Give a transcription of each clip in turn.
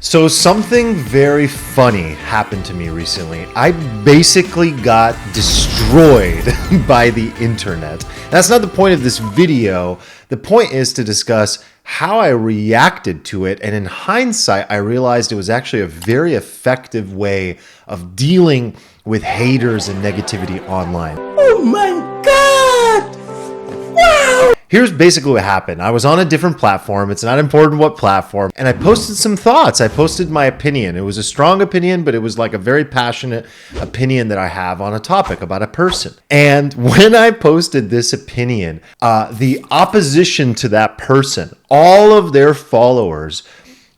So something very funny happened to me recently. I basically got destroyed by the internet. That's not the point of this video. The point is to discuss how I reacted to it. And in hindsight, I realized it was actually a very effective way of dealing with haters and negativity online. Oh my God! Wow! Here's basically what happened. I was on a different platform. It's not important what platform. And I posted some thoughts. I posted my opinion. It was a strong opinion, but it was like a very passionate opinion that I have on a topic about a person. And when I posted this opinion, the opposition to that person, all of their followers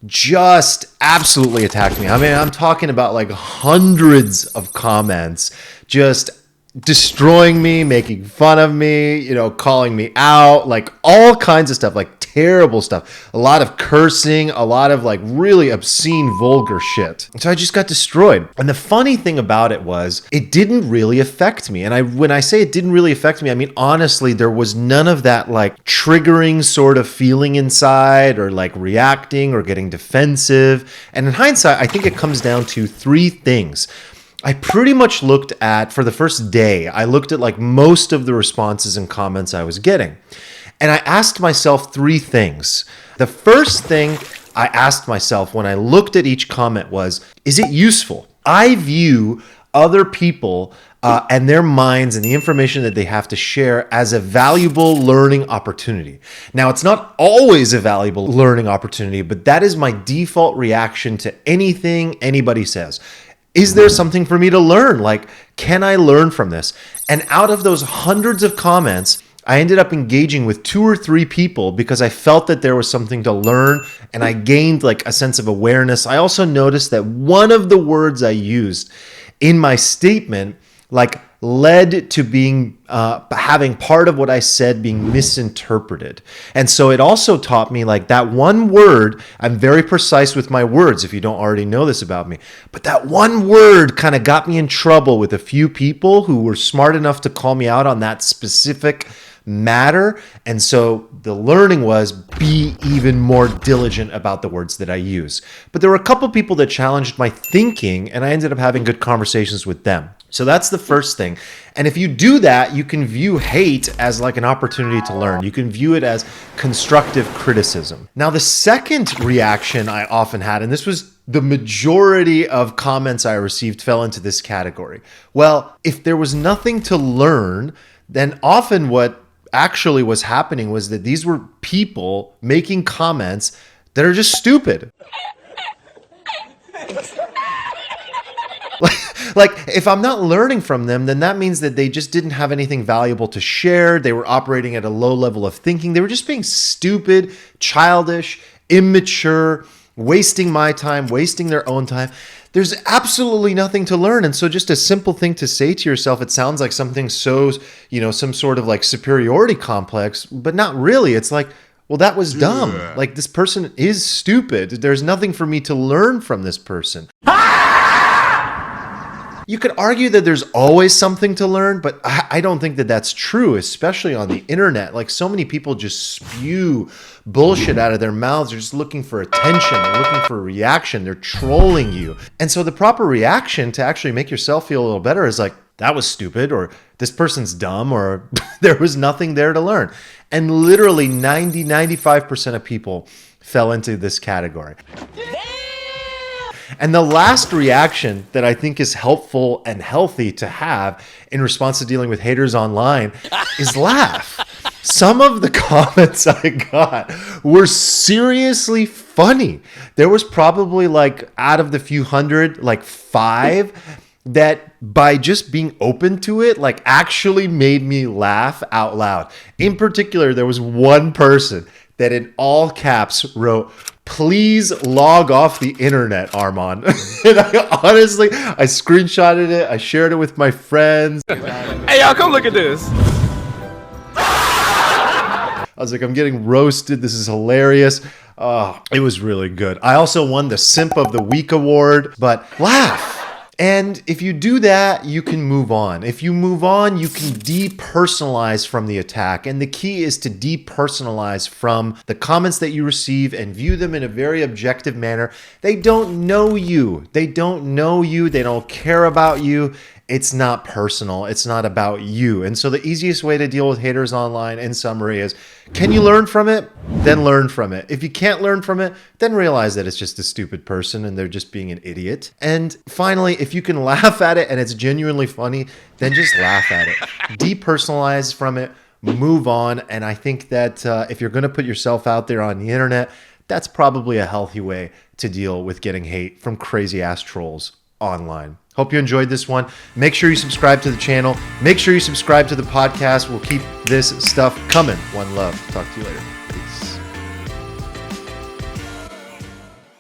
just absolutely attacked me. I mean, I'm talking about like hundreds of comments, just destroying me, making fun of me, calling me out, like all kinds of stuff, like terrible stuff. A lot of cursing, a lot of like really obscene, vulgar shit. So I just got destroyed. And the funny thing about it was it didn't really affect me. And when I say it didn't really affect me, I mean, honestly, there was none of that like triggering sort of feeling inside or like reacting or getting defensive. And in hindsight, I think it comes down to three things. I pretty much looked at, for the first day, I looked at like most of the responses and comments I was getting. And I asked myself three things. The first thing I asked myself when I looked at each comment was, is it useful? I view other people and their minds and the information that they have to share as a valuable learning opportunity. Now, it's not always a valuable learning opportunity, but that is my default reaction to anything anybody says. Is there something for me to learn? Like, can I learn from this? And out of those hundreds of comments, I ended up engaging with 2 or 3 people because I felt that there was something to learn and I gained like a sense of awareness. I also noticed that one of the words I used in my statement like led to being having part of what I said being misinterpreted. And so it also taught me like that one word, I'm very precise with my words if you don't already know this about me, but that one word kind of got me in trouble with a few people who were smart enough to call me out on that specific matter. And so the learning was be even more diligent about the words that I use. But there were a couple people that challenged my thinking and I ended up having good conversations with them. So that's the first thing. And if you do that, you can view hate as like an opportunity to learn. You can view it as constructive criticism. Now, the second reaction I often had, and this was the majority of comments I received fell into this category. Well, if there was nothing to learn, then often what actually was happening was that these were people making comments that are just stupid. Like, if I'm not learning from them, then that means that they just didn't have anything valuable to share. They were operating at a low level of thinking. They were just being stupid, childish, immature, wasting my time, wasting their own time. There's absolutely nothing to learn. And so just a simple thing to say to yourself, it sounds like something so, some sort of like superiority complex, but not really. It's like, well, that was dumb. Like, this person is stupid. There's nothing for me to learn from this person. You could argue that there's always something to learn, but I don't think that that's true, especially on the internet. Like, so many people just spew bullshit out of their mouths. They're just looking for attention. They're looking for a reaction. They're trolling you. And so the proper reaction to actually make yourself feel a little better is like, that was stupid, or this person's dumb, or there was nothing there to learn. And literally 95% of people fell into this category. And the last reaction that I think is helpful and healthy to have in response to dealing with haters online is laugh. Some of the comments I got were seriously funny. There was probably like out of the few hundred, like 5 that by just being open to it, like actually made me laugh out loud. In particular, there was one person that in all caps wrote, "Please log off the internet, Arman." And I screenshotted it. I shared it with my friends. Hey, y'all, come look at this. I was like, I'm getting roasted. This is hilarious. It was really good. I also won the Simp of the Week award, but laugh. And if you do that, you can move on. If you move on, you can depersonalize from the attack. And the key is to depersonalize from the comments that you receive and view them in a very objective manner. They don't know you. They don't know you. They don't care about you. It's not personal. It's not about you. And so the easiest way to deal with haters online, in summary, is can you learn from it? Then learn from it. If you can't learn from it, then realize that it's just a stupid person and they're just being an idiot. And finally, if you can laugh at it and it's genuinely funny, then just laugh at it. Depersonalize from it, move on. And I think that if you're going to put yourself out there on the internet, that's probably a healthy way to deal with getting hate from crazy ass trolls online. Hope you enjoyed this one. Make sure you subscribe to the channel. Make sure you subscribe to the podcast. We'll keep this stuff coming. One love. Talk to you later. Peace.